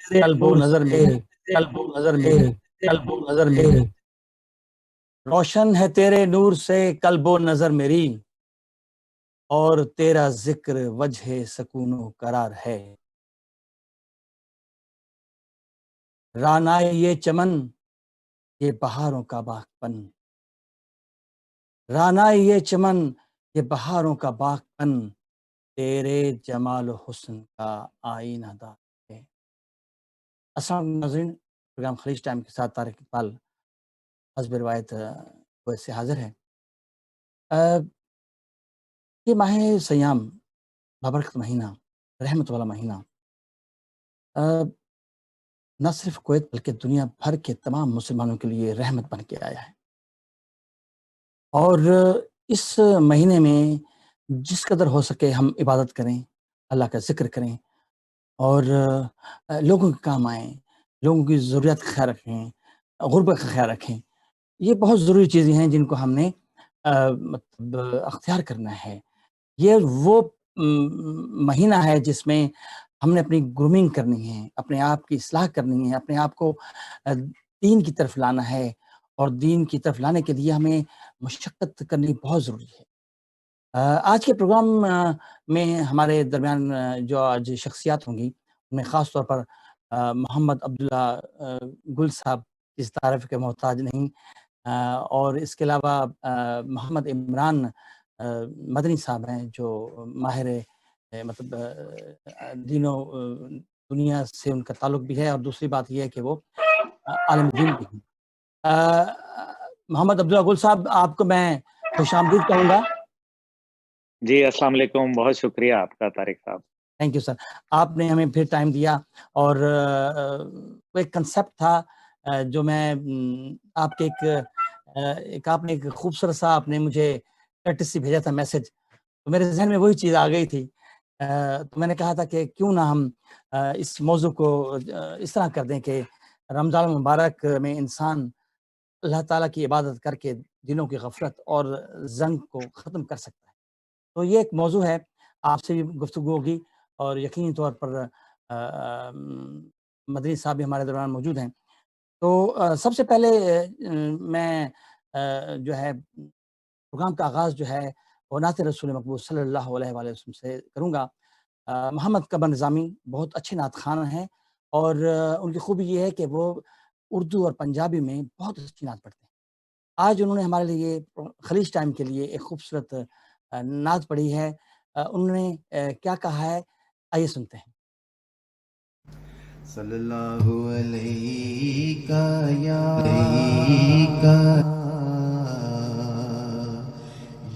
قلب و نظر میری، قلب و نظر میری، قلب و نظر میری، روشن ہے تیرے نور سے قلب و نظر میری، اور تیرا ذکر وجہ سکون و قرار ہے۔ رانائے یہ چمن یہ بہاروں کا باغپن، رانائے یہ چمن یہ بہاروں کا باغپن، تیرے جمال و حسن کا آئینہ دار ہے۔ السلام علیکم ناظرین، پروگرام خلیج ٹائم کے ساتھ طارق اقبال حسب روایت کویت سے حاضر ہے۔ یہ ماہ سیام بابرکت مہینہ، رحمت والا مہینہ، نہ صرف کویت بلکہ دنیا بھر کے تمام مسلمانوں کے لیے رحمت بن کے آیا ہے۔ اور اس مہینے میں جس قدر ہو سکے ہم عبادت کریں، اللہ کا ذکر کریں، اور لوگوں کے کام آئیں، لوگوں کی ضروریات کا خیال رکھیں، غربت کا خیال رکھیں۔ یہ بہت ضروری چیزیں ہیں جن کو ہم نے مطلب اختیار کرنا ہے۔ یہ وہ مہینہ ہے جس میں ہم نے اپنی گرومنگ کرنی ہے، اپنے آپ کی اصلاح کرنی ہے، اپنے آپ کو دین کی طرف لانا ہے، اور دین کی طرف لانے کے لیے ہمیں مشقت کرنی بہت ضروری ہے۔ آج کے پروگرام میں ہمارے درمیان جو آج شخصیات ہوں گی ان میں خاص طور پر محمد عبداللہ گل صاحب اس تعارف کے محتاج نہیں، اور اس کے علاوہ محمد عمران مدنی صاحب ہیں جو ماہر مطلب دین و دنیا سے ان کا تعلق بھی ہے، اور دوسری بات یہ ہے کہ وہ عالم دین بھی ہیں۔ محمد عبداللہ گل صاحب، آپ کو میں خوش آمدید کہوں گا۔ جی السلام علیکم، بہت شکریہ آپ کا طارق صاحب۔ تھینک یو سر، آپ نے ہمیں پھر ٹائم دیا، اور ایک کنسیپٹ تھا جو میں آپ کے ایک آپ نے ایک خوبصورت سا آپ نے مجھے کرٹسی بھیجا تھا میسج، تو میرے ذہن میں وہی چیز آ گئی تھی، تو میں نے کہا تھا کہ کیوں نہ ہم اس موضوع کو اس طرح کر دیں کہ رمضان المبارک میں انسان اللہ تعالیٰ کی عبادت کر کے دلوں کی غفلت اور زنگ کو ختم کر سکتا ہے۔ تو یہ ایک موضوع ہے، آپ سے بھی گفتگو ہوگی، اور یقینی طور پر مدنی صاحب بھی ہمارے دوران موجود ہیں۔ تو سب سے پہلے میں جو ہے پروگرام کا آغاز جو ہے وہ نعت رسول مقبول صلی اللہ علیہ وآلہ وسلم سے کروں گا۔ محمد قمر نظامی بہت اچھے نعت خوان ہیں، اور ان کی خوبی یہ ہے کہ وہ اردو اور پنجابی میں بہت اچھی نعت پڑھتے ہیں۔ آج انہوں نے ہمارے لیے خلیج ٹائم کے لیے ایک خوبصورت نعت پڑھی ہے۔ انہوں نے کیا کہا ہے، آئیے سنتے ہیں۔ صلی اللہ علیہ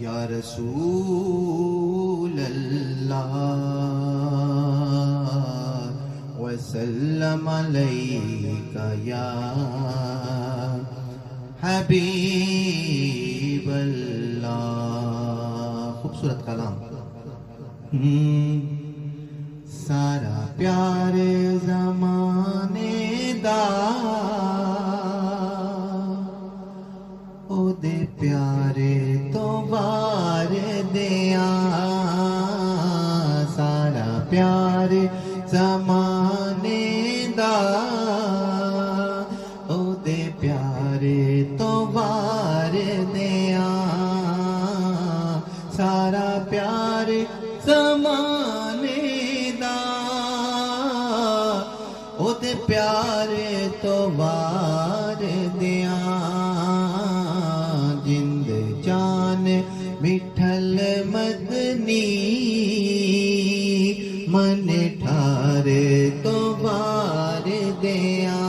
یا رسول اللہ وسلم علیک یا حبیب اللہ۔ خوبصورت کلام۔ سارا پیار زمانے دا او دے پیارے تو بار دیا، سارا پیار زمانے دا او دے پیارے تو بار دیا، سارا پیار زمانے پیارے تو وار دیا، جند جان مٹھل مدنی من ٹھارے تو وار دیا،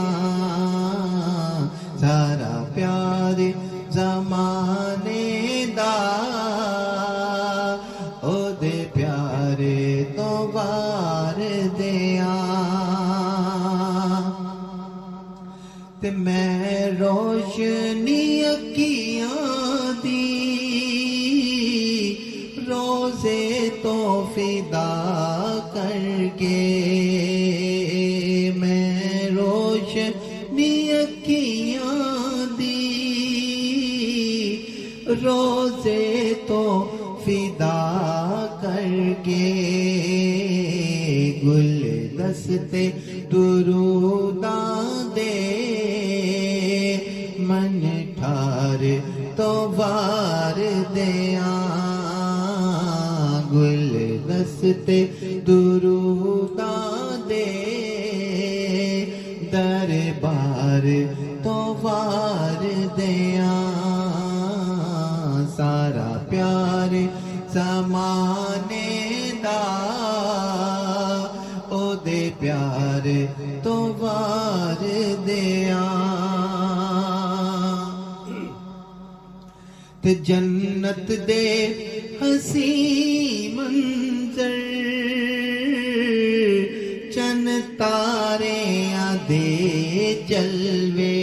سارا پیار زمانے دا او دے پیارے تو وار دیا۔ تے میں روشنی اکھیاں دی روزے تو فدا کر کے، میں روشنی اکھیاں دی روزے تو فدا کر کے، گل دستے دروداں دے من ٹھار تو وار دیاں گل دستے دروداں دے دربار تو وار دیاں سارا پیار زمانے دا او دے پیار تو وار دیاں تے جنت دے حسین منظر چن تاریاں دے جلوے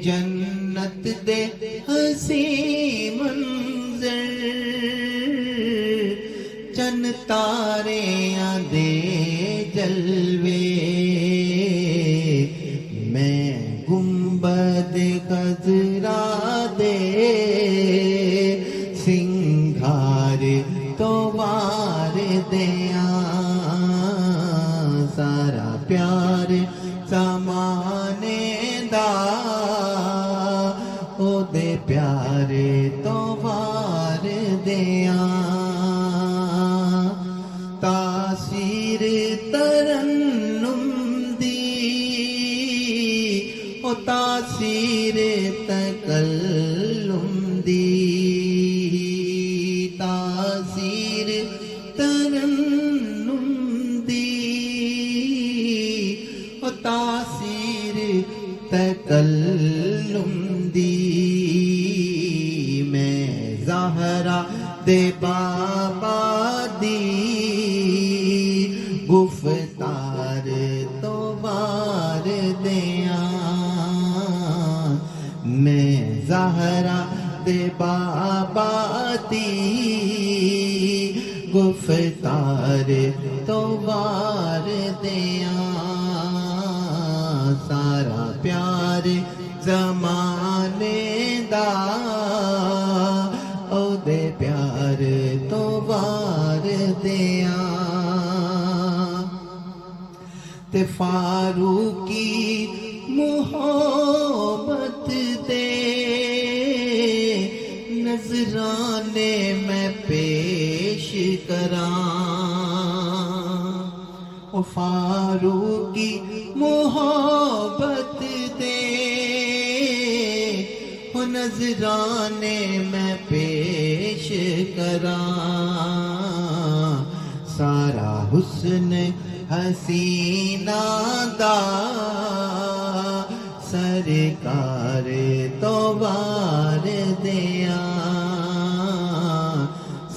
جنت دے حسین منظر چن تاریاں دے جلوے میں گنبد خضرا دے سنگھار تو وار دیاں سارا پیار زمانے دا او دے پیار تو وار دیاں تاثیر ترنم دی او تاثیر تکلم دی تاثیر ترنم دی او تاثیر تکلم دی میں زہرا دے بابا دی گفتار تو وار دیاں میں زہرا دے بابا دی گفتار تو وار دیاں سارا پیار زمانے دا او دے پیار تو وار دیاں تے فاروقی محبت دے نذرانے میں پیش کراں او فاروقی محبت دے او نذرانے میں پیش کراں سارا حسن حسینہ دا سرکار تو وار دیاں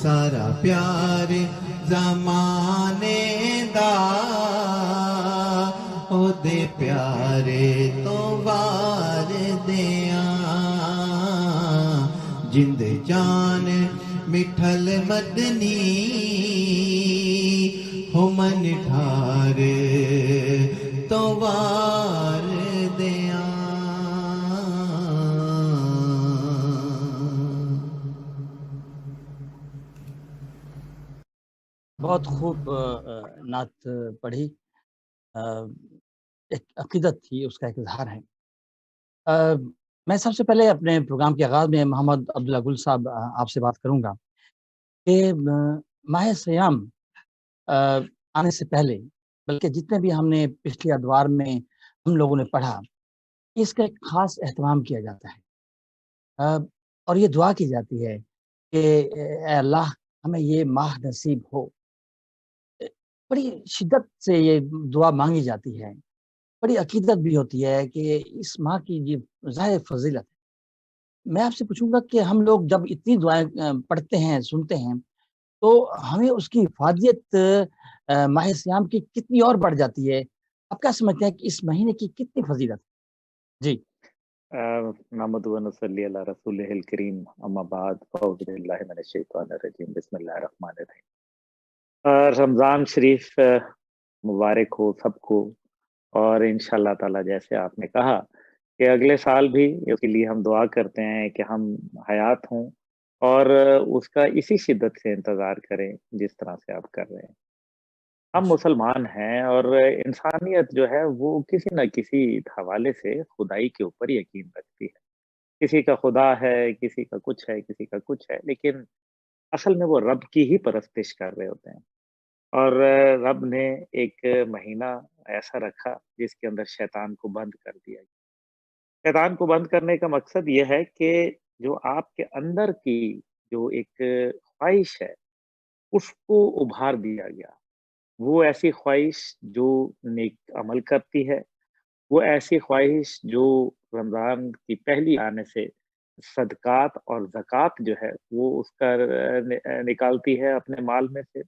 سارا پیار زمانے دا او دے پیارے تو وار دیاں جند جان مٹھل مدنی ہو من ٹھار تو وار دیاں بہت خوب نعت پڑھی، ایک عقیدت تھی، اس کا ایک اظہار ہے۔ میں سب سے پہلے اپنے پروگرام کے آغاز میں محمد عبداللہ گل صاحب آپ سے بات کروں گا کہ ماہ سیام آنے سے پہلے، بلکہ جتنے بھی ہم نے پچھلے ادوار میں ہم لوگوں نے پڑھا، اس کا ایک خاص اہتمام کیا جاتا ہے اور یہ دعا کی جاتی ہے کہ اے اللہ ہمیں یہ ماہ نصیب ہو۔ بڑی شدت سے یہ دعا مانگی جاتی ہے، بڑی عقیدت بھی ہوتی ہے کہ اس ماہ کی یہ ظاہر فضیلت ہے۔ میں آپ سے پوچھوں گا کہ ہم لوگ جب اتنی دعائیں پڑھتے ہیں، سنتے ہیں، تو ہمیں اس کی افادیت ماہ سیام کی کتنی اور بڑھ جاتی ہے؟ آپ کیا سمجھتے ہیں کہ اس مہینے کی کتنی فضیلت ہے؟ جی نحمد و نصلی علی رسولہ الکریم، اما بعد، اعوذ باللہ من الشیطان الرجیم، بسم اللہ الرحمن الرحیم۔ رمضان شریف مبارک ہو سب کو، اور انشاءاللہ تعالی جیسے آپ نے کہا کہ اگلے سال بھی اس کے لیے ہم دعا کرتے ہیں کہ ہم حیات ہوں اور اس کا اسی شدت سے انتظار کریں جس طرح سے آپ کر رہے ہیں۔ ہم مسلمان ہیں اور انسانیت جو ہے وہ کسی نہ کسی حوالے سے خدائی کے اوپر یقین رکھتی ہے. کسی کا خدا ہے، کسی کا کچھ ہے، کسی کا کچھ ہے، لیکن اصل میں وہ رب کی ہی پرستش کر رہے ہوتے ہیں. اور رب نے ایک مہینہ ایسا رکھا جس کے اندر شیطان کو بند کر دیا. شیطان کو بند کرنے کا مقصد یہ ہے کہ جو آپ کے اندر کی جو ایک خواہش ہے اس کو ابھار دیا گیا. وہ ایسی خواہش جو نیک عمل کرتی ہے، وہ ایسی خواہش جو رمضان کی پہلی آنے سے صدقات اور زکوٰۃ جو ہے وہ اس کا نکالتی ہے اپنے مال میں سے.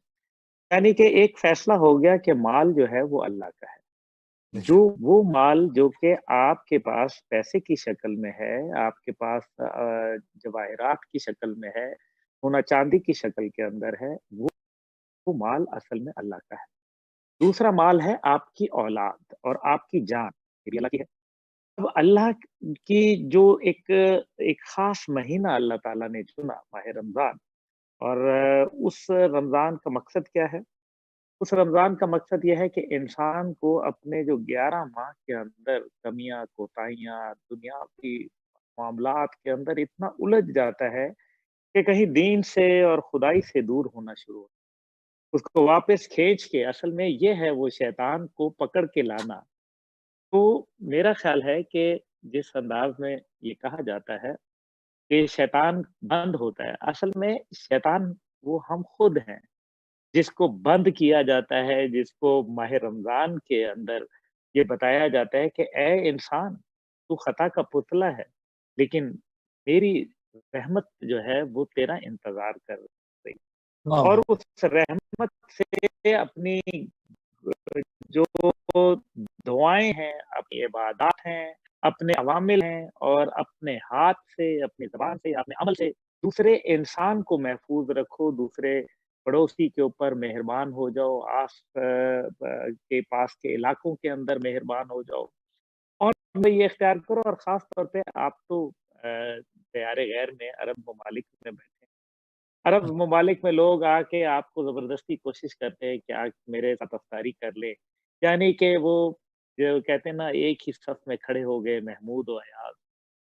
یعنی کہ ایک فیصلہ ہو گیا کہ مال جو ہے وہ اللہ کا ہے. جو وہ مال جو کہ آپ کے پاس پیسے کی شکل میں ہے، آپ کے پاس جواہرات کی شکل میں ہے، سونا چاندی کی شکل کے اندر ہے، وہ مال اصل میں اللہ کا ہے. دوسرا مال ہے آپ کی اولاد اور آپ کی جان، یہ بھی اللہ کی ہے. اب اللہ کی جو ایک خاص مہینہ اللہ تعالیٰ نے چنا، ماہ رمضان، اور اس رمضان کا مقصد کیا ہے؟ اس رمضان کا مقصد یہ ہے کہ انسان کو اپنے جو 11 ماہ کے اندر کمیاں، کوتاہیاں، دنیاوی معاملات کے اندر اتنا الجھ جاتا ہے کہ کہیں دین سے اور خدائی سے دور ہونا شروع ہو، اس کو واپس کھینچ کے اصل میں یہ ہے وہ شیطان کو پکڑ کے لانا. تو میرا خیال ہے کہ جس انداز میں یہ کہا جاتا ہے کہ شیطان بند ہوتا ہے، اصل میں شیطان وہ ہم خود ہیں جس کو بند کیا جاتا ہے، جس کو ماہ رمضان کے اندر یہ بتایا جاتا ہے کہ اے انسان، تو خطا کا پتلا ہے، لیکن میری رحمت جو ہے وہ تیرا انتظار کر رہی. واہ! اور اس رحمت سے اپنی جو دعائیں ہیں، اپنی عبادات ہیں، اپنے عوامل ہیں، اور اپنے ہاتھ سے، اپنی زبان سے، اپنے عمل سے دوسرے انسان کو محفوظ رکھو، دوسرے پڑوسی کے اوپر مہربان ہو جاؤ، آس کے پاس کے علاقوں کے اندر مہربان ہو جاؤ، اور میں یہ اختیار کرو. اور خاص طور پہ آپ تو دیار غیر میں عرب ممالک میں بیٹھے ہیں. عرب ممالک میں لوگ آ کے آپ کو زبردستی کوشش کرتے ہیں کہ آج میرے ساتھ افطاری کر لے. یعنی کہ وہ جو کہتے ہیں نا، ایک ہی صف میں کھڑے ہو گئے محمود و ایاز.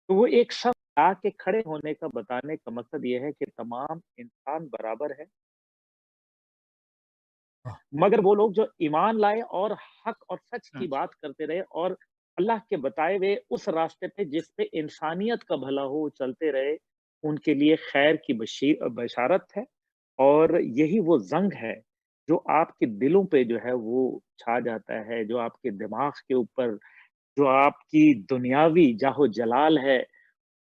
تو وہ ایک صف آ کے کھڑے ہونے کا بتانے کا مقصد یہ ہے کہ تمام انسان برابر ہے، مگر وہ لوگ جو ایمان لائے اور حق اور سچ کی بات کرتے رہے اور اللہ کے بتائے ہوئے اس راستے پہ جس پہ انسانیت کا بھلا ہو چلتے رہے، ان کے لیے خیر کی بشارت ہے. اور یہی وہ زنگ ہے جو آپ کے دلوں پہ جو ہے وہ چھا جاتا ہے، جو آپ کے دماغ کے اوپر، جو آپ کی دنیاوی جاہو جلال ہے،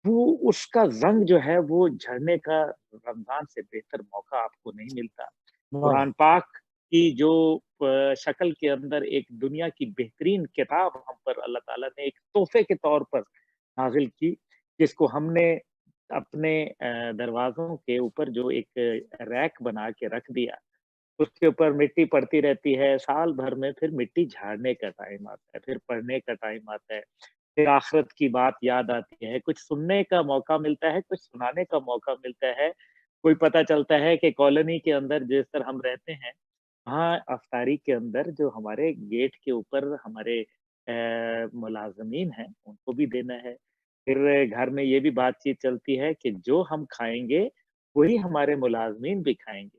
وہ اس کا زنگ جو ہے وہ جھڑنے کا رمضان سے بہتر موقع آپ کو نہیں ملتا. واہ! قرآن پاک کی جو شکل کے اندر ایک دنیا کی بہترین کتاب ہم پر اللہ تعالیٰ نے ایک تحفے کے طور پر نازل کی، جس کو ہم نے اپنے دروازوں کے اوپر جو ایک ریک بنا کے رکھ دیا. اس کے اوپر مٹی پڑتی رہتی ہے، سال بھر میں پھر مٹی جھاڑنے کا ٹائم آتا ہے، پھر پڑھنے کا ٹائم آتا ہے، پھر آخرت کی بات یاد آتی ہے، کچھ سننے کا موقع ملتا ہے، کچھ سنانے کا موقع ملتا ہے. کوئی پتہ چلتا ہے کہ کالونی کے اندر جس طرح ہم رہتے ہیں، وہاں افطاری کے اندر جو ہمارے گیٹ کے اوپر ہمارے ملازمین ہیں ان کو بھی دینا ہے. پھر گھر میں یہ بھی بات چیت چلتی ہے کہ جو ہم کھائیں گے وہی ہمارے ملازمین بھی کھائیں گے.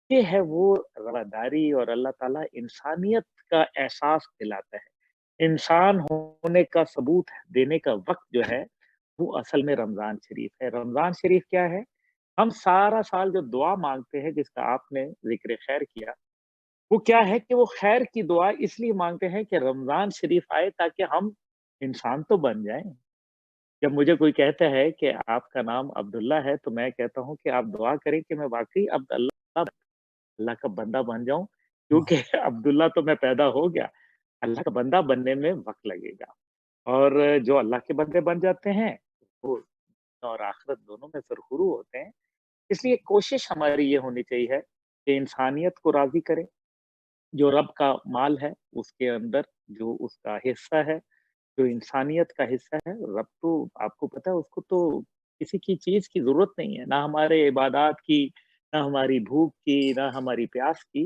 یہ ہے وہ رواداری، اور اللہ تعالیٰ انسانیت کا احساس دلاتا ہے. انسان ہونے کا ثبوت دینے کا وقت جو ہے وہ اصل میں رمضان شریف ہے. رمضان شریف کیا ہے؟ ہم سارا سال جو دعا مانگتے ہیں جس کا آپ نے ذکر خیر کیا، وہ کیا ہے کہ وہ خیر کی دعا اس لیے مانگتے ہیں کہ رمضان شریف آئے تاکہ ہم انسان تو بن جائیں. جب مجھے کوئی کہتا ہے کہ آپ کا نام عبداللہ ہے تو میں کہتا ہوں کہ آپ دعا کریں کہ میں واقعی اللہ کا بندہ بن جاؤں، واہ! کیونکہ عبداللہ تو میں پیدا ہو گیا، اللہ کا بندہ بننے میں وقت لگے گا. اور جو اللہ کے بندے بن جاتے ہیں وہ اور آخرت دونوں میں سرخرو ہوتے ہیں. اس لیے کوشش ہماری یہ ہونی چاہیے کہ انسانیت کو راضی کریں. جو رب کا مال ہے اس کے اندر جو اس کا حصہ ہے، جو انسانیت کا حصہ ہے، رب تو آپ کو پتا ہے اس کو تو کسی کی چیز کی ضرورت نہیں ہے، نہ ہمارے عبادات کی، نہ ہماری بھوک کی، نہ ہماری پیاس کی.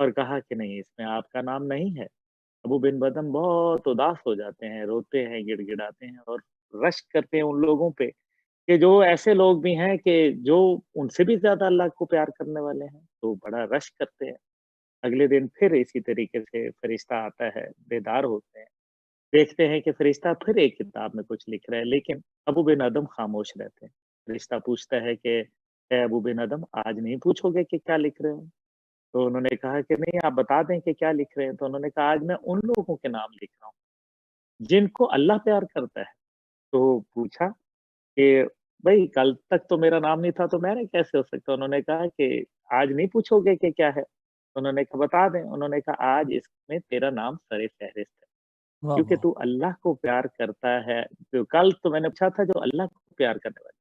اور کہا کہ نہیں، اس میں آپ کا نام نہیں ہے۔ ابو بن بدم بہت اداس ہو جاتے ہیں، روتے ہیں، گڑ گڑاتے ہیں اور رشک کرتے ہیں ان لوگوں پہ کہ جو ایسے لوگ بھی ہیں کہ جو ان سے بھی زیادہ اللہ کو پیار کرنے والے ہیں، تو بڑا رشک کرتے ہیں۔ اگلے دن پھر اسی طریقے سے فرشتہ آتا ہے، بیدار ہوتے ہیں، دیکھتے ہیں کہ فرشتہ پھر ایک کتاب میں کچھ لکھ رہا ہے، لیکن ابو بن ادم خاموش رہتے ہیں۔ فرشتہ پوچھتا ہے کہ اے ابو بن ادم، آج نہیں پوچھو گے کہ کیا لکھ رہے ہو؟ تو انہوں نے کہا کہ نہیں، آپ بتا دیں کہ کیا لکھ رہے ہیں۔ تو انہوں نے کہا آج میں ان لوگوں کے نام لکھ رہا ہوں جن کو اللہ پیار کرتا ہے۔ تو پوچھا کہ بھائی کل تک تو میرا نام نہیں تھا، تو میرا کیسے ہو سکتا؟ انہوں نے کہا کہ آج نہیں پوچھو گے کہ کیا ہے؟ انہوں نے کہا بتا دیں۔ انہوں نے کہا آج اس میں تیرا نام سر فہرست ہے، واہ کیونکہ واہ، تو اللہ کو پیار کرتا ہے۔ تو کل تو میں نے پوچھا تھا جو اللہ کو پیار کرنے والے،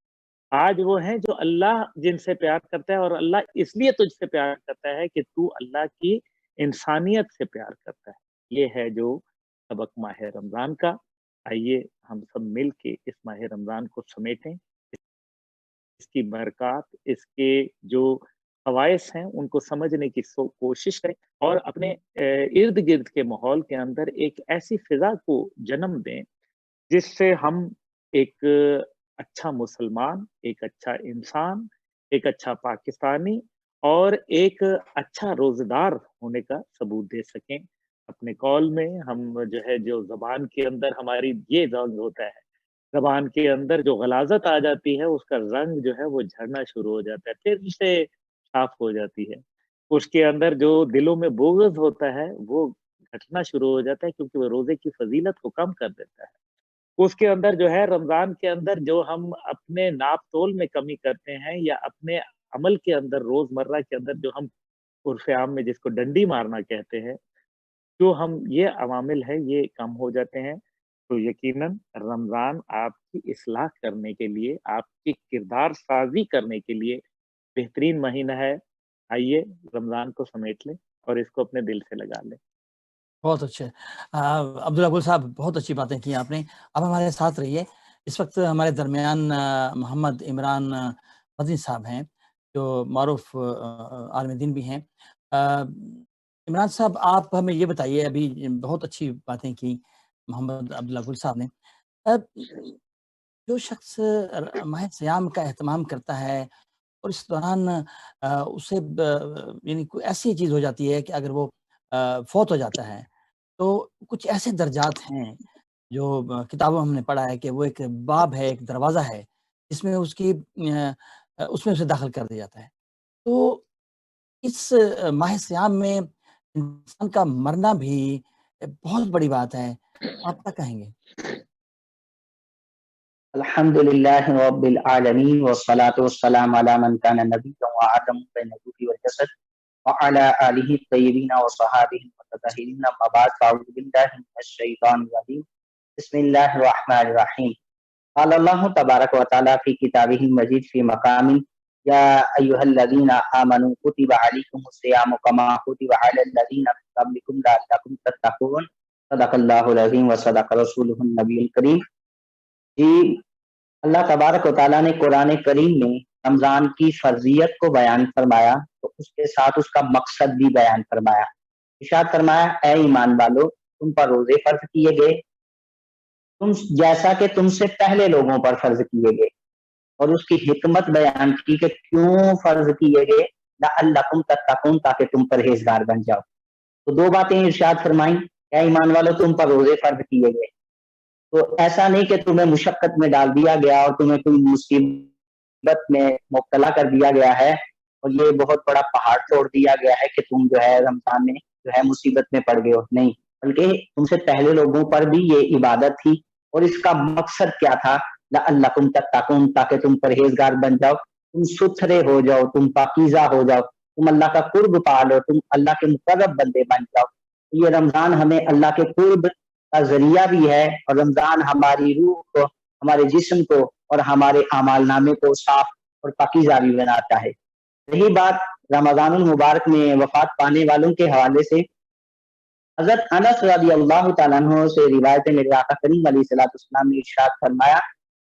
آج وہ ہیں جو اللہ جن سے پیار کرتا ہے، اور اللہ اس لیے تجھ سے پیار کرتا ہے کہ تو اللہ کی انسانیت سے پیار کرتا ہے۔ یہ ہے جو سبق ماہ رمضان کا۔ آئیے ہم سب مل کے اس ماہ رمضان کو سمیٹیں، اس کی برکات، اس کے جو خواص ہیں ان کو سمجھنے کی کوشش کریں، اور اپنے ارد گرد کے ماحول کے اندر ایک ایسی فضا کو جنم دیں جس سے ہم ایک اچھا مسلمان، ایک اچھا انسان، ایک اچھا پاکستانی اور ایک اچھا روزدار ہونے کا ثبوت دے سکیں۔ اپنے قول میں ہم جو ہے، جو زبان کے اندر ہماری یہ رنگ ہوتا ہے، زبان کے اندر جو غلاظت آ جاتی ہے، اس کا رنگ جو ہے وہ جھڑنا شروع ہو جاتا ہے، پھر سے صاف ہو جاتی ہے۔ اس کے اندر جو دلوں میں بغض ہوتا ہے وہ گھٹنا شروع ہو جاتا ہے، کیونکہ وہ روزے کی فضیلت کو کم کر دیتا ہے۔ اس کے اندر جو ہے، رمضان کے اندر جو ہم اپنے ناپ تول میں کمی کرتے ہیں، یا اپنے عمل کے اندر روزمرہ کے اندر جو ہم عرف عام میں جس کو ڈنڈی مارنا کہتے ہیں، جو ہم یہ عوامل ہے یہ کم ہو جاتے ہیں، تو یقیناً رمضان آپ کی اصلاح کرنے کے لیے، آپ کی کردار سازی کرنے کے لیے بہترین مہینہ ہے۔ آئیے رمضان کو سمیٹ لیں اور اس کو اپنے دل سے لگا لیں۔ بہت اچھے عبداللہ گل صاحب، بہت اچھی باتیں کی آپ نے۔ اب ہمارے ساتھ رہیے۔ اس وقت ہمارے درمیان محمد عمران مدنی صاحب ہیں، جو معروف عالم دین بھی ہیں۔ عمران صاحب، آپ ہمیں یہ بتائیے، ابھی بہت اچھی باتیں کی محمد عبداللہ گل صاحب نے۔ اب جو شخص ماہ سیام کا اہتمام کرتا ہے اور اس دوران اسے یعنی کوئی ایسی چیز ہو جاتی ہے کہ اگر وہ فوت ہو جاتا ہے، تو کچھ ایسے درجات ہیں جو کتابوں ہم نے پڑھا ہے کہ وہ ایک باب ہے، ایک دروازہ ہے جس میں اس کی اس میں اسے داخل کر دیا جاتا ہے۔ تو اس ماہ سیام میں انسان کا مرنا بھی بہت بڑی بات ہے، آپ کیا کہیں گے؟ الحمد للہ رب العالمین والصلاة والسلام علی من کان نبیا وآدم بین الروح والجسد وعلی آلہ الطیبین وصحابہ المطہرین، اما بعد فاعوذ باللہ من الشیطان الرجیم، بسم اللہ الرحمن الرحیم۔ قال اللہ تبارک و تعالی فی کتابہ المجید فی مقام یا ایھا الذین آمنوا کتب علیکم الصیام کما کتب علی الذین من قبلکم لعلکم تتقون، صدق اللہ العظیم وصدق رسولہ النبی الکریم۔ جی، اللہ تبارک و تعالیٰ نے قرآن کریم میں رمضان کی فرضیت کو بیان فرمایا، تو اس کے ساتھ اس کا مقصد بھی بیان فرمایا۔ ارشاد فرمایا، اے ایمان والو، تم پر روزے فرض کیے گئے تم جیسا کہ تم سے پہلے لوگوں پر فرض کیے گئے، اور اس کی حکمت بیان کی کہ کیوں فرض کیے گئے، لعلکم تتقون، تاکہ تم پرہیزگار بن جاؤ۔ تو دو باتیں ارشاد فرمائیں، اے ایمان والو، تم پر روزے فرض کیے گئے، تو ایسا نہیں کہ تمہیں مشقت میں ڈال دیا گیا اور تمہیں کوئی مصیبت میں مبتلا کر دیا گیا ہے، اور یہ بہت بڑا پہاڑ توڑ دیا گیا ہے کہ تم جو ہے رمضان میں جو ہے مصیبت میں پڑ گئے ہو، نہیں، بلکہ تم سے پہلے لوگوں پر بھی یہ عبادت تھی، اور اس کا مقصد کیا تھا؟ لعلکم تتقون، تاکہ تم پرہیزگار بن جاؤ، تم ستھرے ہو جاؤ، تم پاکیزہ ہو جاؤ، تم اللہ کا قرب پا لو، تم اللہ کے مقرب بندے بن جاؤ۔ یہ رمضان ہمیں اللہ کے قرب کا ذریعہ بھی ہے، اور رمضان ہماری روح کو، ہمارے جسم کو اور ہمارے اعمال نامے کو صاف اور پاکیزہ بھی بناتا ہے۔ رہی بات رمضان المبارک میں وفات پانے والوں کے حوالے سے، حضرت انس رضی اللہ تعالیٰ عنہ سے روایت ہے، میرے آقا کریم علیہ الصلوۃ والسلام نے ارشاد فرمایا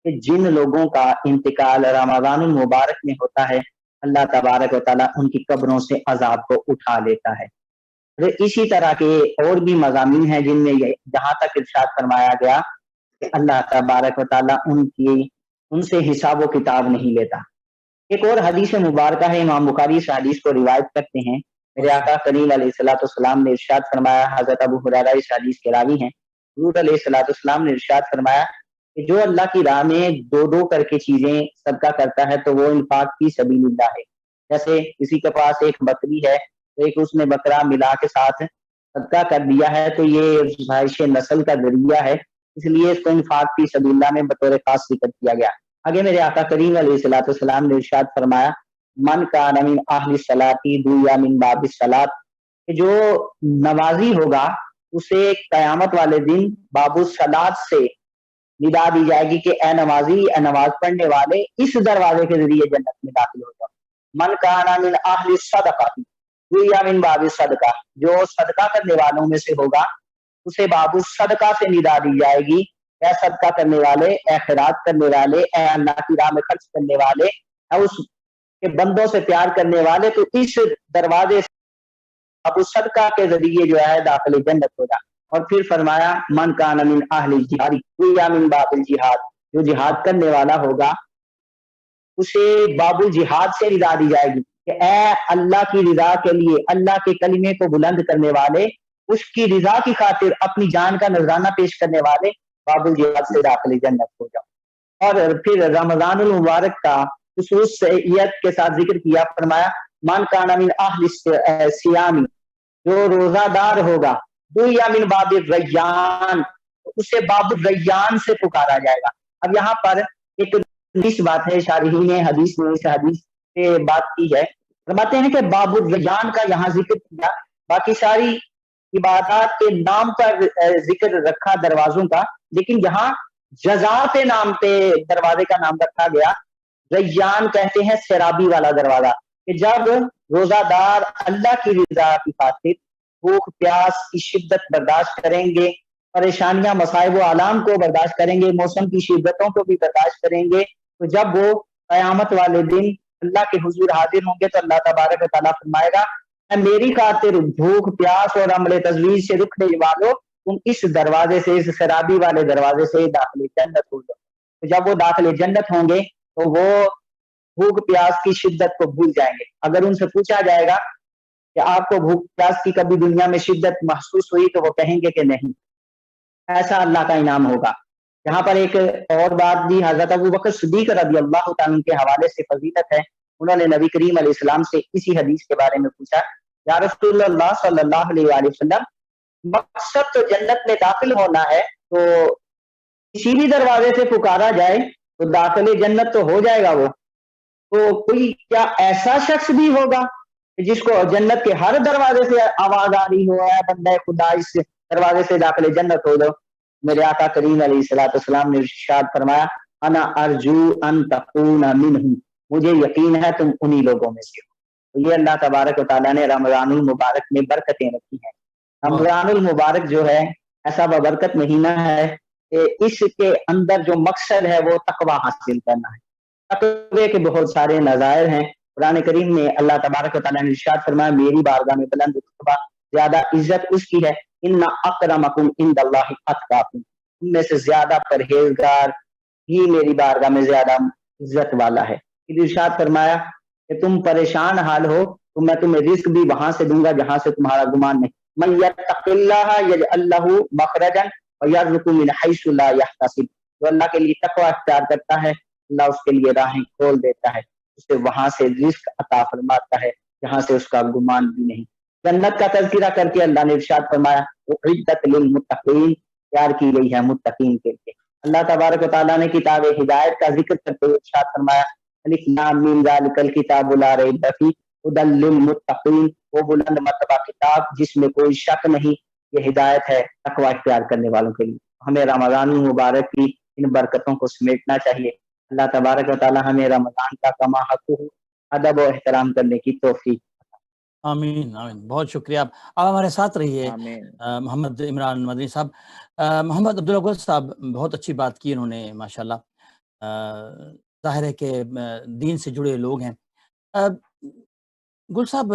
کہ جن لوگوں کا انتقال رمضان المبارک میں ہوتا ہے، اللہ تبارک و تعالیٰ ان کی قبروں سے عذاب کو اٹھا لیتا ہے۔ اور اسی طرح کے اور بھی مضامین ہیں جن میں جہاں تک ارشاد فرمایا گیا کہ اللہ تبارک و تعالیٰ ان سے حساب و کتاب نہیں لیتا۔ ایک اور حدیث مبارکہ ہے، امام بخاری اس حدیث کو روایت کرتے ہیں، میرے آقا کریم علیہ الصلوۃ والسلام نے ارشاد فرمایا، حضرت ابو ہریرہ اس حدیث کے راوی ہیں، حضور علیہ الصلوۃ والسلام نے ارشاد فرمایا کہ جو اللہ کی راہ میں دو دو کر کے چیزیں صدقہ کرتا ہے تو وہ انفاق فی سبیل اللہ ہے۔ جیسے کسی کے پاس ایک بکری ہے تو ایک اس نے بکرا ملا کے ساتھ صدقہ کر دیا ہے تو یہ رہائش نسل کا ذریعہ ہے، اس لیے اس کو انفاق فی سبیل اللہ میں بطور خاص ذکر کیا گیا۔ آگے میرے آقا کریم علیہ الصلوۃ والسلام نے ارشاد فرمایا، من کان من اہل الصلاۃ دعا من باب الصلاۃ، کہ جو نمازی ہوگا اسے قیامت والے دن باب الصلاۃ سے ندا دی جائے گی کہ اے نمازی، اے نماز پڑھنے والے، اس دروازے کے ذریعے جنت میں داخل ہو جاؤ۔ من کان من اہل الصدقہ دعا من باب الصدقہ، جو صدقہ کرنے والوں میں سے ہوگا اسے باب الصدقہ سے ندا دی جائے گی، اے صدقہ کرنے والے، اے خیرات کرنے والے، اے اللہ کی راہ میں خرچ کرنے والے، اے اس کے بندوں سے پیار کرنے والے، تو اس دروازے سے اب اس صدقہ کے ذریعے جو ہے داخل جنت ہوگا۔ اور پھر فرمایا من کان من اہل الجہاد دعا من باب الجہاد، جو جہاد کرنے والا ہوگا اسے باب الجہاد سے رضا دی جائے گی کہ اے اللہ کی رضا کے لیے، اللہ کے کلمے کو بلند کرنے والے، اس کی رضا کی خاطر اپنی جان کا نذرانہ پیش کرنے والے، باب الجہاد سے داخل جنت ہو جاؤ۔ اور پھر رمضان المبارک کا خصوصیت کے ساتھ ذکر کیا، فرمایا من کان من اہل الصیام، جو روزہ دار ہوگا دعا من باب الریان، اسے باب الریان سے پکارا جائے گا۔ اب یہاں پر ایک بات ہے، شارحین حدیث نے اس حدیث سے بات کی ہے، فرماتے ہیں کہ باب الریان کا یہاں ذکر کیا، باقی ساری عبادات کے نام پر ذکر رکھا دروازوں کا، لیکن یہاں جزا کے نام پہ دروازے کا نام رکھا گیا۔ ریان کہتے ہیں سیرابی والا دروازہ، کہ جب روزہ دار اللہ کی رضا کی خاطر بھوک پیاس کی شدت برداشت کریں گے، پریشانیاں مصائب و آلام کو برداشت کریں گے، موسم کی شدتوں کو بھی برداشت کریں گے، تو جب وہ قیامت والے دن اللہ کے حضور حاضر ہوں گے تو اللہ تبارک و تعالیٰ فرمائے گا اے میری خاطر بھوک پیاس اور عمل تجویز سے رکنے والو، تم اس دروازے سے، اس سرابی والے دروازے سے داخل جنت ہو جاؤ۔ تو جب وہ داخل جنت ہوں گے تو وہ بھوک پیاس کی شدت کو بھول جائیں گے۔ اگر ان سے پوچھا جائے گا کہ آپ کو بھوک پیاس کی کبھی دنیا میں شدت محسوس ہوئی، تو وہ کہیں گے کہ نہیں۔ ایسا اللہ کا انعام ہوگا۔ یہاں پر ایک اور بات بھی حضرت ابوبکر صدیق رضی اللہ تعالیٰ کے حوالے سے فضیلت ہے، انہوں نے نبی کریم علیہ السلام سے اسی حدیث کے بارے میں پوچھا، یا رسول اللہ صلی اللہ علیہ وآلہ وسلم، مقصد تو جنت میں داخل ہونا ہے، تو کسی بھی دروازے سے پکارا جائے تو داخل جنت تو ہو جائے گا وہ، تو کوئی کیا ایسا شخص بھی ہوگا جس کو جنت کے ہر دروازے سے آواز آ رہی ہو، اے بندہ خدا اس دروازے سے داخل جنت ہو جاؤ؟ میرے آقا کریم علیہ الصلوۃ والسلام نے ارشاد فرمایا انا ارجو ان تکون منہم، مجھے یقین ہے تم انہی لوگوں میں سے ہو۔ تو یہ اللہ تبارک و تعالیٰ نے رمضان المبارک میں برکتیں رکھی ہیں۔ رمضان المبارک جو ہے ایسا ببرکت مہینہ ہے کہ اس کے اندر جو مقصد ہے وہ تقوی حاصل کرنا ہے۔ تقوی کے بہت سارے نظائر ہیں۔ قرآن کریم میں اللہ تبارک و تعالیٰ نے ارشاد فرمایا میری بارگاہ میں بلند رتبہ زیادہ عزت اس کی ہے، ان اکرمکم عند اللہ اتقاکم، ان میں سے زیادہ پرہیزگار ہی میری بارگاہ میں زیادہ عزت والا ہے۔ پھر ارشاد فرمایا کہ تم پریشان حال ہو تو میں تمہیں رزق بھی وہاں سے دوں گا جہاں سے تمہارا گمان نہیں۔ من یتق اللہ یجعل لہ مخرجا ویرزقہ من حیث لا یحتسب، جو اللہ کے لیے تقوی اختیار کرتا ہے اللہ اس کے لیے راہیں کھول دیتا ہے، اسے وہاں سے رزق عطا فرماتا ہے جہاں سے اس کا گمان بھی نہیں۔ جنت کا تذکرہ کر کے اللہ نے ارشاد فرمایا اعدت للمتقین، تیار کی گئی ہے متقین کے لیے۔ اللہ تبارک و تعالیٰ نے کتاب ہدایت کا ذکر کرتے ہوئے ارشاد فرمایا الف لام میم ذالک الکتاب لا ریب فیہ ھدی للمتقین، وہ بلند مرتبہ کتاب جس میں کوئی شک نہیں، یہ ہدایت ہے تقوی اختیار کرنے والوں کے لیے۔ ہمیں رمضان المبارک کی ان برکتوں کو سمیٹنا چاہیے۔ اللہ تبارک و تعالیٰ ہمیں رمضان کا کما حق ادب و احترام کرنے کی توفیق۔ آمین آمین، بہت شکریہ۔ آپ ہمارے ساتھ رہیے محمد عمران مدنی صاحب۔ محمد عبدالغفار صاحب بہت اچھی بات کی انہوں نے، ماشاءاللہ، ظاہر ہے کہ دین سے جڑے لوگ ہیں۔ گل صاحب،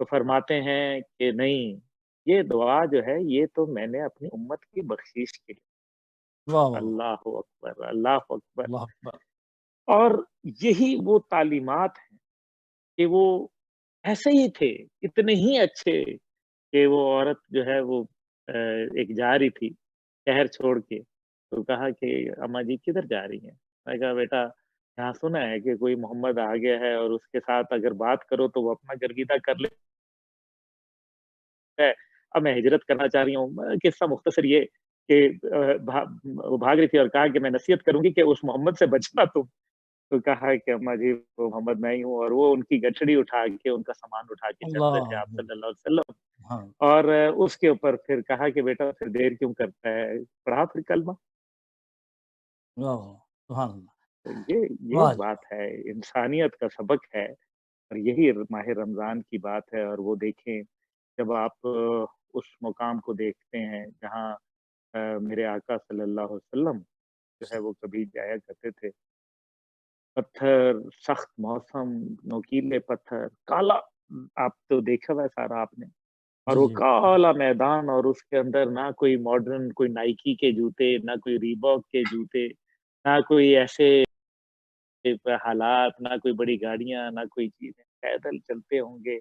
تو فرماتے ہیں کہ نہیں، یہ دعا جو ہے یہ تو میں نے اپنی امت کی بخشش کے لیے. واہ واہ واہ، اللہ اکبر، اللہ اکبر. اللہ اکبر، اور یہی وہ تعلیمات ہیں کہ وہ ایسے ہی تھے، اتنے ہی اچھے کہ وہ عورت جو ہے وہ ایک جا رہی تھی شہر چھوڑ کے. تو کہا کہ اما جی کدھر جا رہی ہیں؟ میں کہا بیٹا یہاں سنا ہے کہ کوئی محمد آ گیا ہے اور اس کے ساتھ اگر بات کرو تو وہ اپنا گرویدہ کر لیتا ہے. اب میں ہجرت کرنا چاہ رہی ہوں. قصہ مختصر یہ کہ وہ بھاگ رہی تھی اور کہا کہ میں نصیحت کروں گی کہ اس محمد سے بچنا تم. تو کہا کہ اما جی وہ محمد میں ہی ہوں. اور وہ ان کی گٹھڑی اٹھا کے ان کا سامان اٹھا کے چل رہے تھے آپ اللہ، صلی اللہ علیہ وسلم. ہاں، اور اس کے اوپر پھر کہا کہ بیٹا پھر دیر کیوں کرتا ہے، پڑھا پھر کلمہ. واہ واہ، سبحان اللہ، تو یہ واہ، بات ہے، انسانیت کا سبق ہے. اور یہی ماہ رمضان کی بات ہے. اور وہ دیکھیں جب آپ اس مقام کو دیکھتے ہیں جہاں میرے آقا صلی اللہ علیہ وسلم جو ہے وہ کبھی جایا کرتے تھے. پتھر، سخت موسم، نوکیلے پتھر، کالا، آپ تو دیکھا ہوا ہے سارا آپ نے. اور جی وہ جی، کالا میدان اور اس کے اندر نہ کوئی ماڈرن، کوئی نائکی کے جوتے، نہ کوئی ریباک کے جوتے، نہ کوئی ایسے حالات، نہ کوئی بڑی گاڑیاں، نہ کوئی چیزیں. پیدل چلتے ہوں گے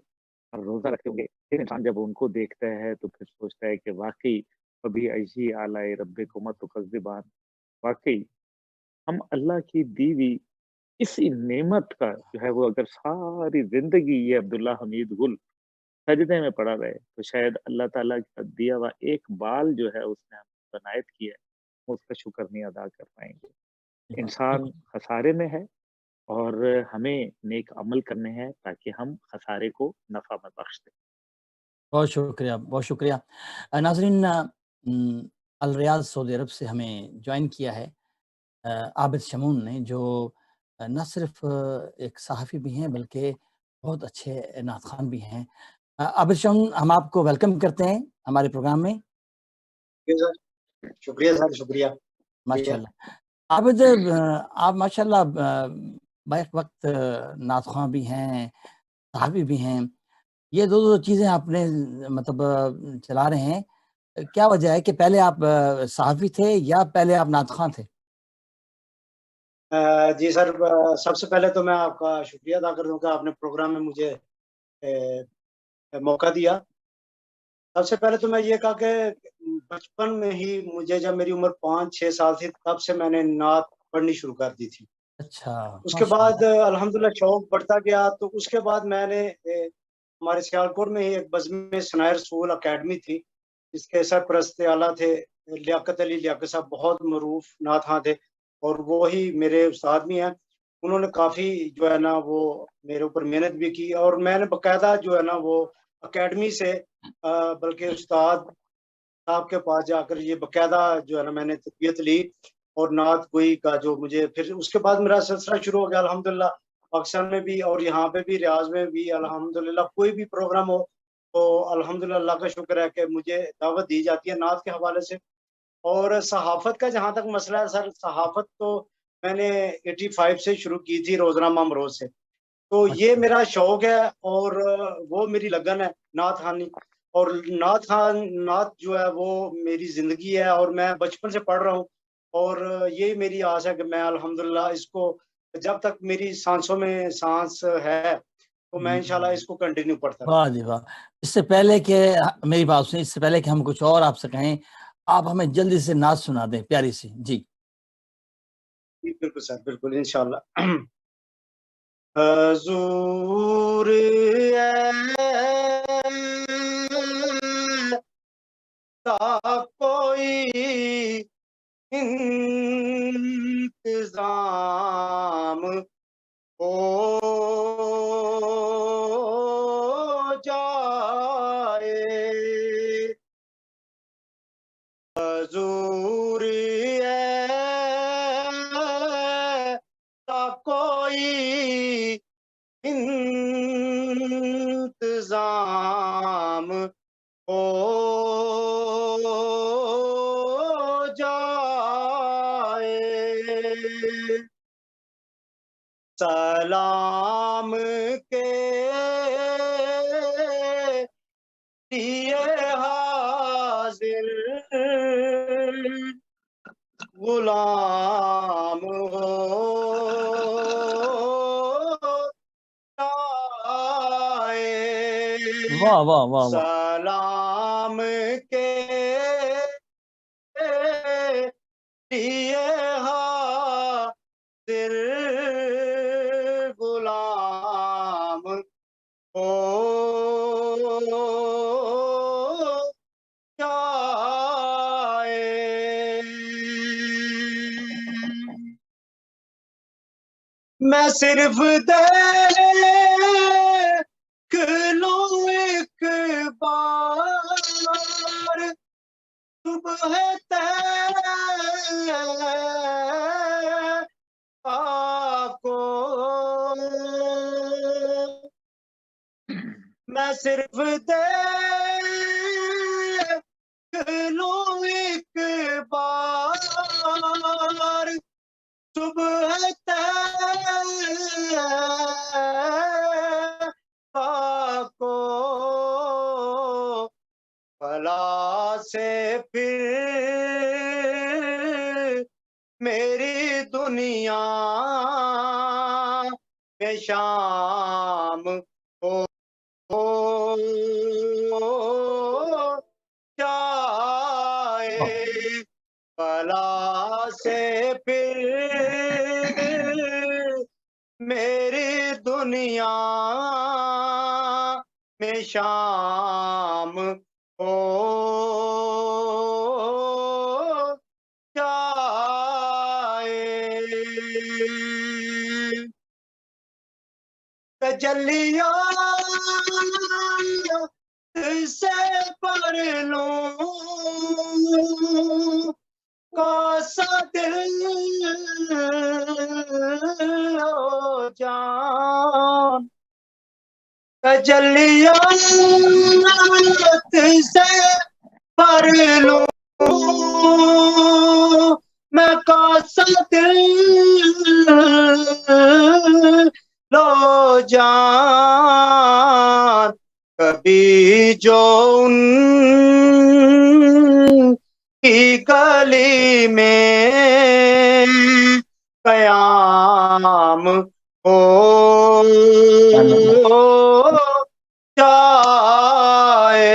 اور روزہ رکھتے ہوں گے. پھر انسان جب ان کو دیکھتا ہے تو پھر سوچتا ہے کہ واقعی کبھی ایسی آلائے رب کو مت تکذبان. واقعی ہم اللہ کی دی ہوئی اس نعمت کا جو ہے وہ اگر ساری زندگی یہ عبداللہ حمید گل سجدے میں پڑا رہے تو شاید اللہ تعالیٰ کا دیا ہوا ایک بال جو ہے اس نے ہم عنایت کیا ہے اس کا شکر نہیں ادا کر پائیں گے. انسان بالکل، خسارے میں ہے اور ہمیں نیک عمل کرنے ہیں تاکہ ہم خسارے کو نفع میں بخش دیں. بہت شکریہ، بہت شکریہ. ناظرین، الریاض سعودی عرب سے ہمیں جوائن کیا ہے عابد شمون نے، جو نہ صرف ایک صحافی بھی ہیں بلکہ بہت اچھے نعت خوان بھی ہیں. عابد شمون، ہم آپ کو ویلکم کرتے ہیں ہمارے پروگرام میں. شکریہ سر، شکریہ. ماشاء اللہ. عابد، آپ ماشاء اللہ بیک وقت نعت خواں بھی ہیں، صحافی بھی ہیں. یہ دو چیزیں آپ نے مطلب چلا رہے ہیں. کیا وجہ ہے کہ پہلے آپ صحافی تھے یا پہلے آپ نعت خواں تھے؟ جی سر، سب سے پہلے تو میں آپ کا شکریہ ادا کر دوں کہ آپ نے پروگرام میں مجھے موقع دیا. سب سے پہلے تو میں یہ کہا کہ بچپن میں ہی مجھے جب میری عمر 5-6 سال تھی تب سے میں نے نعت پڑھنی شروع کر دی تھی. اچھا، اس کے ماشاء بعد اللہ. الحمدللہ شوق بڑھتا گیا. تو اس کے بعد میں نے ہمارے سیالکوٹ میں ہی ایک بزم ثنائے رسول اکیڈمی تھی جس کے سرپرست اعلیٰ تھے لیاقت علی لیاقت صاحب، بہت معروف نعت خواں تھے اور وہی میرے استاد بھی ہیں. انہوں نے کافی جو ہے نا وہ میرے اوپر محنت بھی کی اور میں نے باقاعدہ جو ہے نا وہ اکیڈمی سے بلکہ استاد صاحب کے پاس جا کر یہ باقاعدہ جو ہے نا میں نے تربیت لی اور نعت گوئی کا جو مجھے پھر اس کے بعد میرا سلسلہ شروع ہو گیا الحمدللہ. پاکستان میں بھی اور یہاں پہ بھی ریاض میں بھی الحمدللہ کوئی بھی پروگرام ہو تو الحمدللہ اللہ کا شکر ہے کہ مجھے دعوت دی جاتی ہے نعت کے حوالے سے. اور صحافت کا جہاں تک مسئلہ ہے سر، صحافت تو میں نے 85 سے شروع کی تھی روزنامہ امروز سے. تو یہ اچھا، میرا شوق ہے اور وہ میری لگن ہے نعت خوانی. اور نعت جو ہے وہ میری زندگی ہے اور میں بچپن سے پڑھ رہا ہوں اور یہی میری آس ہے کہ میں الحمدللہ اس کو جب تک میری سانسوں میں سانس ہے تو میں انشاءاللہ اس کو کنٹینیو پڑھتا رہوں. واہ جی واہ. اس سے پہلے کہ میری بات سنیں، اس سے پہلے کہ ہم کچھ اور آپ سے کہیں، آپ ہمیں جلدی سے نعت سنا دیں پیاری سی. جی جی بالکل سر، بالکل انشاءاللہ. حضور ایسا کوئی انتظام ہو جائے، حضور ایسا کوئی انتظام ہو جائے، سلام کے لیے حاضر غلام ہو واہ واہ واہ واہ، سلام کے لیے حاضر غلام ہو جائے۔ میں صرف دیکھ لوں ایک بار صبح طیبہ کو، میں صرف دیکھ لوں ایک بار صبح طیبہ کو، بھلا سے پھر میری دنیا میں شام ہو جائے، بھلا سے پھر میری دنیا میں شام ہو جائے۔ تجلیات سے پڑھ لوں کاسا دل ہو جان، تجلیات سے پڑھ لوں میں کاسا دل لو جان، کبھی جو ان کی گلی میں قیام ہو جائے،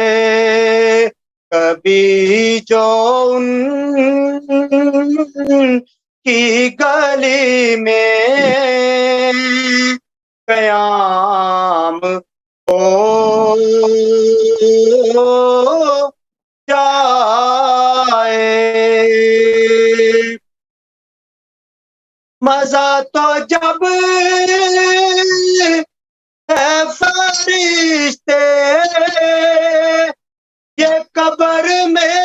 کبھی جو ان کی گلی میں قیام ہو جائے۔ مزہ تو جب ہے فرشتے یہ قبر میں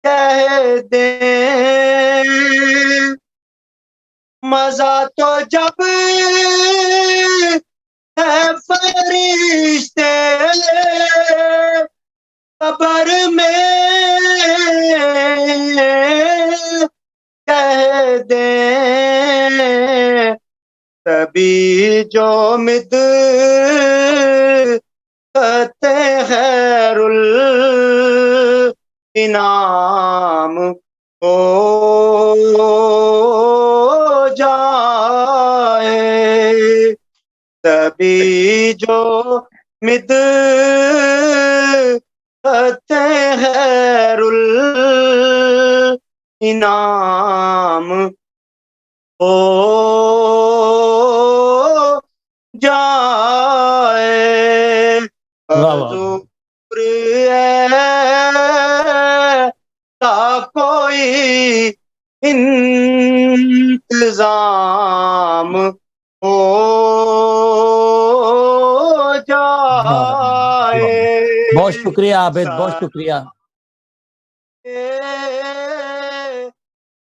کہہ دیں، مزہ تو جب ہے فرشتے قبر میں کہہ دیں، تبھی جو مدحت خیر الانام ہو جائے، تبھی جو مدحت خیر الانام ہو جائے۔ واہ واہ، حضور ایسا کوئی انتظام ہو جائے۔ بہت شکریہ عابد، بہت شکریہ۔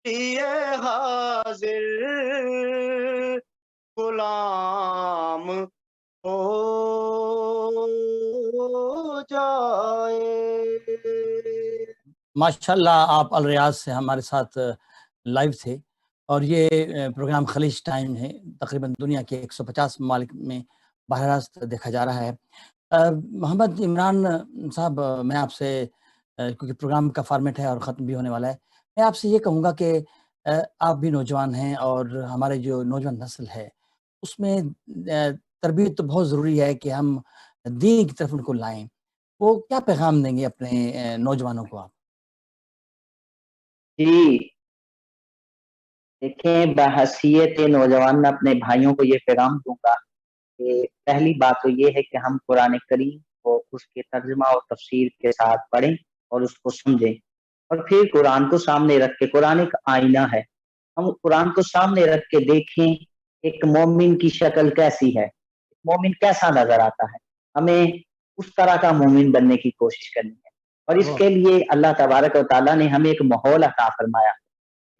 لیے حاضر غلام ہو جائے۔ ماشاءاللہ آپ الریاض سے ہمارے ساتھ لائیو تھے، اور یہ پروگرام خلیج ٹائم ہے، تقریباً دنیا کے 150 ممالک میں براہ راست دیکھا جا رہا ہے۔ محمد عمران صاحب، میں آپ سے کیونکہ پروگرام کا فارمیٹ ہے اور ختم بھی ہونے والا ہے، میں آپ سے یہ کہوں گا کہ آپ بھی نوجوان ہیں اور ہمارے جو نوجوان نسل ہے اس میں تربیت تو بہت ضروری ہے کہ ہم دین کی طرف ان کو لائیں۔ وہ کیا پیغام دیں گے اپنے نوجوانوں کو آپ؟ جی دیکھیں، بحیثیت نوجوان میں اپنے بھائیوں کو یہ پیغام دوں گا کہ پہلی بات تو یہ ہے کہ ہم قرآن کریم کو اس کے ترجمہ اور تفسیر کے ساتھ پڑھیں اور اس کو سمجھیں، اور پھر قرآن کو سامنے رکھ کے، قرآن ایک آئینہ ہے، ہم قرآن کو سامنے رکھ کے دیکھیں ایک مومن کی شکل کیسی ہے، مومن کیسا نظر آتا ہے، ہمیں اس طرح کا مومن بننے کی کوشش کرنی ہے۔ اور اس کے لیے اللہ تبارک و تعالیٰ نے ہمیں ایک ماحول عطا فرمایا۔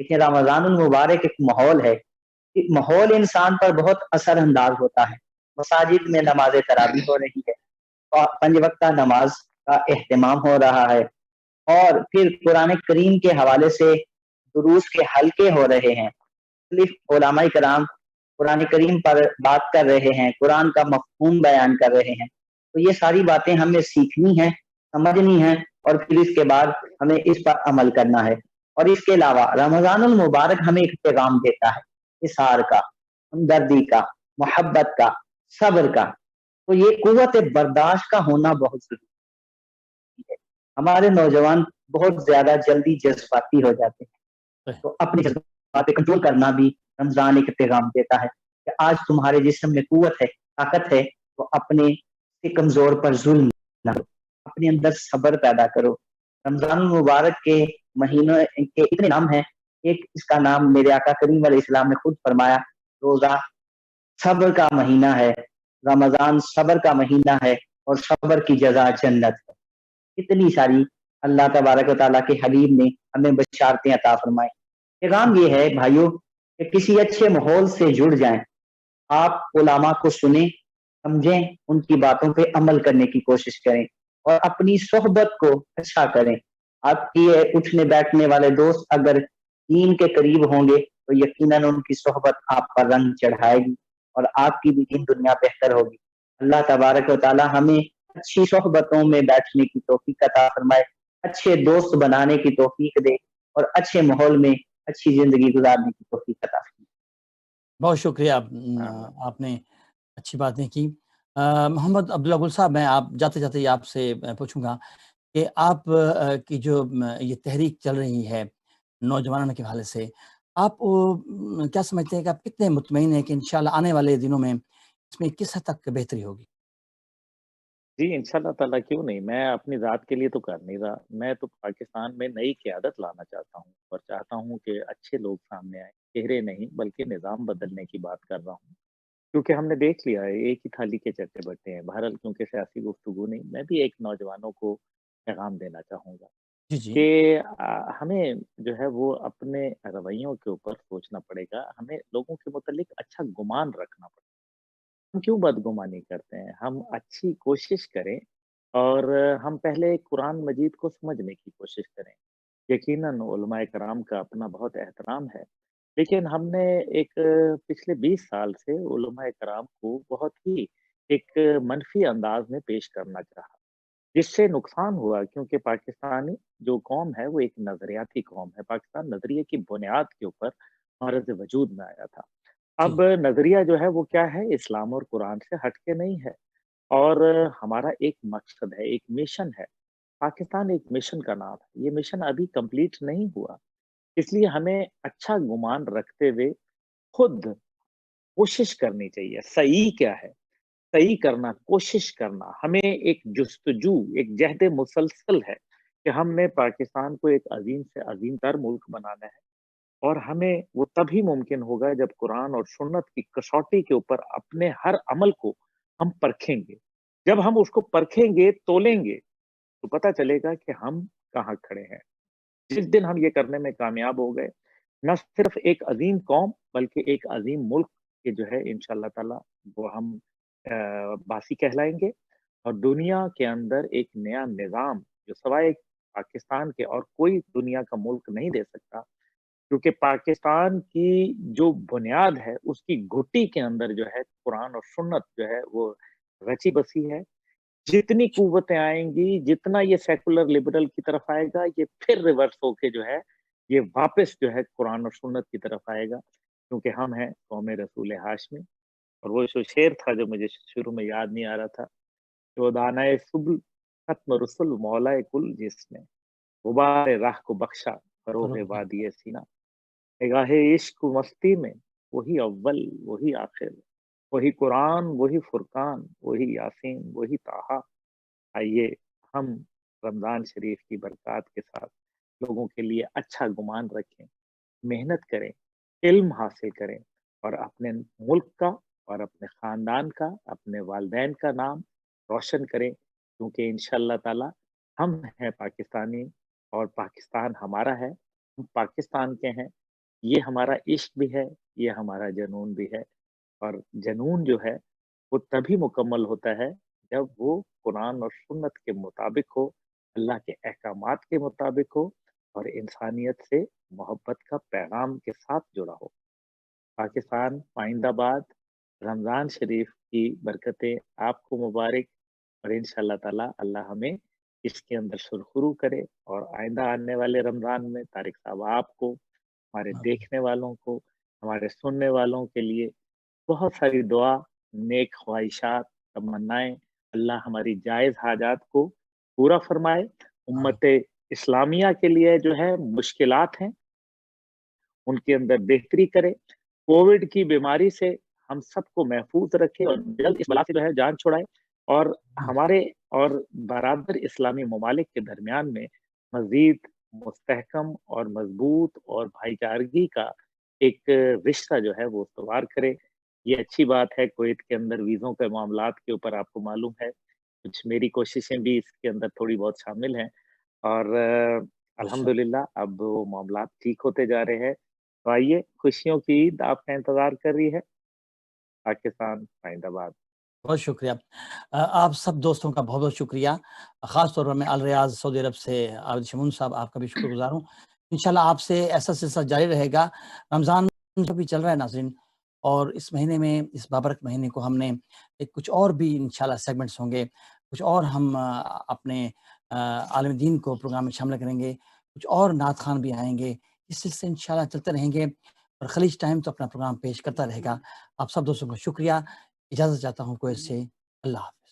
دیکھیں، رمضان المبارک ایک ماحول ہے، ماحول انسان پر بہت اثر انداز ہوتا ہے۔ مساجد میں نماز تراویح ہو رہی ہے، اور 5 وقتہ نماز کا اہتمام ہو رہا ہے، اور پھر قرآن کریم کے حوالے سے دروس کے حلقے ہو رہے ہیں، مختلف علماء کرام قرآن کریم پر بات کر رہے ہیں، قرآن کا مفہوم بیان کر رہے ہیں۔ تو یہ ساری باتیں ہمیں سیکھنی ہیں، سمجھنی ہیں، اور پھر اس کے بعد ہمیں اس پر عمل کرنا ہے۔ اور اس کے علاوہ رمضان المبارک ہمیں ایک پیغام دیتا ہے، اصرار کا، ہمدردی کا، محبت کا، صبر کا۔ تو یہ قوت برداشت کا ہونا بہت ضروری ہے۔ ہمارے نوجوان بہت زیادہ جلدی جذباتی ہو جاتے ہیں، تو اپنے جذبات پہ کنٹرول کرنا بھی رمضان ایک پیغام دیتا ہے کہ آج تمہارے جسم میں قوت ہے، طاقت ہے، تو اپنے سے کمزور پر ظلم نہ کرو، اپنے اندر صبر پیدا کرو۔ رمضان المبارک کے مہینوں کے اتنے نام ہیں، ایک اس کا نام میرے آقا کریم علیہ السلام نے خود فرمایا، روزہ صبر کا مہینہ ہے، رمضان صبر کا مہینہ ہے، اور صبر کی جزا جنت ہے۔ اتنی ساری اللہ تبارک و تعالیٰ کے حبیب نے ہمیں بشارتیں عطا فرمائی۔ پیغام یہ ہے بھائیوں کہ کسی اچھے ماحول سے جڑ جائیں، آپ علماء کو سنیں، سمجھیں، ان کی باتوں پہ عمل کرنے کی کوشش کریں، اور اپنی صحبت کو اچھا کریں۔ آپ کی اٹھنے بیٹھنے والے دوست اگر دین کے قریب ہوں گے تو یقیناً ان کی صحبت آپ پر رنگ چڑھائے گی، اور آپ کی بھی دین دنیا بہتر ہوگی۔ اللہ تبارک و تعالی ہمیں اچھی صحبتوں میں بیٹھنے کی توفیق عطا فرمائے، اچھے دوست بنانے کی توفیق دے، اور اچھے ماحول میں اچھی زندگی گزارنے کی توفیق عطا فرمائے۔ بہت شکریہ، آپ نے اچھی باتیں کی۔ محمد عبداللہ گل صاحب، میں آپ جاتے جاتے آپ سے پوچھوں گا کہ آپ کی جو یہ تحریک چل رہی ہے نوجوانوں کے حوالے سے، آپ کیا سمجھتے ہیں کہ آپ کتنے مطمئن ہیں کہ انشاءاللہ آنے والے دنوں میں اس میں کس حد تک بہتری ہوگی؟ جی انشاءاللہ تعالیٰ، کیوں نہیں، میں اپنی ذات کے لیے تو کر نہیں رہا، میں تو پاکستان میں نئی قیادت لانا چاہتا ہوں، اور چاہتا ہوں کہ اچھے لوگ سامنے آئیں، چہرے نہیں بلکہ نظام بدلنے کی بات کر رہا ہوں، کیونکہ ہم نے دیکھ لیا ہے ایک ہی تھالی کے چٹے بٹے ہیں۔ بہرحال کیونکہ سیاسی گفتگو نہیں، میں بھی ایک نوجوانوں کو پیغام دینا چاہوں گا جی جی، کہ ہمیں جو ہے وہ اپنے رویوں کے اوپر سوچنا پڑے گا، ہمیں لوگوں کے متعلق اچھا گمان رکھنا پڑے گا۔ ہم کیوں بدگمانی کرتے ہیں؟ ہم اچھی کوشش کریں، اور ہم پہلے قرآن مجید کو سمجھنے کی کوشش کریں۔ یقیناً علماء کرام کا اپنا بہت احترام ہے، لیکن ہم نے ایک پچھلے 20 سال سے علماء کرام کو بہت ہی ایک منفی انداز میں پیش کرنا چاہا، جس سے نقصان ہوا، کیونکہ پاکستانی جو قوم ہے وہ ایک نظریاتی قوم ہے۔ پاکستان نظریے کی بنیاد کے اوپر عرض وجود میں آیا تھا۔ جی اب نظریہ جو ہے وہ کیا ہے؟ اسلام اور قرآن سے ہٹ کے نہیں ہے، اور ہمارا ایک مقصد ہے، ایک مشن ہے۔ پاکستان ایک مشن کا نام ہے، یہ مشن ابھی کمپلیٹ نہیں ہوا، اس لیے ہمیں اچھا گمان رکھتے ہوئے خود کوشش کرنی چاہیے۔ صحیح کیا ہے؟ صحیح کرنا، کوشش کرنا، ہمیں ایک جستجو، ایک جہد مسلسل ہے کہ ہم نے پاکستان کو ایک عظیم سے عظیم تر ملک بنانا ہے، اور ہمیں وہ تبھی ممکن ہوگا جب قرآن اور سنت کی کسوٹی کے اوپر اپنے ہر عمل کو ہم پرکھیں گے۔ جب ہم اس کو پرکھیں گے، تولیں گے، تو پتہ چلے گا کہ ہم کہاں کھڑے ہیں۔ جس دن ہم یہ کرنے میں کامیاب ہو گئے، نہ صرف ایک عظیم قوم بلکہ ایک عظیم ملک کے جو ہے انشاءاللہ تعالی وہ ہم باسی کہلائیں گے، اور دنیا کے اندر ایک نیا نظام جو سوائے پاکستان کے اور کوئی دنیا کا ملک نہیں دے سکتا، کیونکہ پاکستان کی جو بنیاد ہے اس کی گھٹی کے اندر جو ہے قرآن اور سنت جو ہے وہ رچی بسی ہے. جتنی قوتیں آئیں گی، جتنا یہ سیکولر لبرل کی طرف آئے گا، یہ پھر ریورس ہو کے جو ہے یہ واپس جو ہے قرآن اور سنت کی طرف آئے گا، کیونکہ ہم ہیں قوم رسول ہاشمی. اور وہ جو شعر تھا جو مجھے شروع میں یاد نہیں آ رہا تھا، جو دانائے سبل ختم رسول مولا کل، جس نے غبار راہ کو بخشا فروغ وادی سینا. نگاہ عشق و مستی میں وہی اول وہی آخر، وہی قرآن وہی فرقان وہی یاسین وہی طٰہٰ. آئیے ہم رمضان شریف کی برکات کے ساتھ لوگوں کے لیے اچھا گمان رکھیں، محنت کریں، علم حاصل کریں، اور اپنے ملک کا اور اپنے خاندان کا، اپنے والدین کا نام روشن کریں، کیونکہ انشاءاللہ تعالی ہم ہیں پاکستانی اور پاکستان ہمارا ہے، ہم پاکستان کے ہیں. یہ ہمارا عشق بھی ہے، یہ ہمارا جنون بھی ہے. اور جنون جو ہے وہ تبھی مکمل ہوتا ہے جب وہ قرآن اور سنت کے مطابق ہو، اللہ کے احکامات کے مطابق ہو، اور انسانیت سے محبت کا پیغام کے ساتھ جڑا ہو. پاکستان پائندہ باد. رمضان شریف کی برکتیں آپ کو مبارک، اور انشاءاللہ تعالی اللہ ہمیں اس کے اندر سرخرو کرے. اور آئندہ آنے والے رمضان میں طارق صاحب آپ کو، ہمارے دیکھنے والوں کو، ہمارے سننے والوں کے لیے بہت ساری دعا، نیک خواہشات، تمنائیں. اللہ ہماری جائز حاجات کو پورا فرمائے. امت اسلامیہ کے لیے جو ہے مشکلات ہیں ان کے اندر بہتری کرے. کووڈ کی بیماری سے ہم سب کو محفوظ رکھے اور جلد اس بلا سے جو ہے جان چھڑائے. اور ہمارے اور برادر اسلامی ممالک کے درمیان میں مزید مستحکم اور مضبوط اور بھائی چارگی کا ایک رشتہ جو ہے وہ استوار کرے. یہ اچھی بات ہے. کویت کے اندر ویزوں کے معاملات کے اوپر آپ کو معلوم ہے کچھ میری کوششیں بھی اس کے اندر تھوڑی بہت شامل ہیں، اور الحمدللہ اب وہ معاملات ٹھیک ہوتے جا رہے ہیں. تو آئیے، خوشیوں کی عید آپ کا انتظار کر رہی ہے. پاکستان پائندہ باد. بہت شکریہ. آپ سب دوستوں کا بہت بہت شکریہ. خاص طور پر میں الریاض سعودی عرب سے عابد شمون صاحب آپ کا بھی شکر گزار ہوں. انشاءاللہ آپ سے ایسا سلسلہ جاری رہے گا. رمضان بھی چل رہا ہے ناظرین، اور اس مہینے میں، اس بابرک مہینے کو ہم نے کچھ اور بھی انشاءاللہ سیگمنٹس ہوں گے، کچھ اور ہم اپنے عالم دین کو پروگرام میں شامل کریں گے، کچھ اور نعت خوان بھی آئیں گے. اس سلسلے انشاءاللہ چلتے رہیں گے، اور خلیج ٹائم تو اپنا پروگرام پیش کرتا رہے گا. آپ سب دوستوں کو شکریہ. اجازت چاہتا ہوں کویت سے. اللہ حافظ.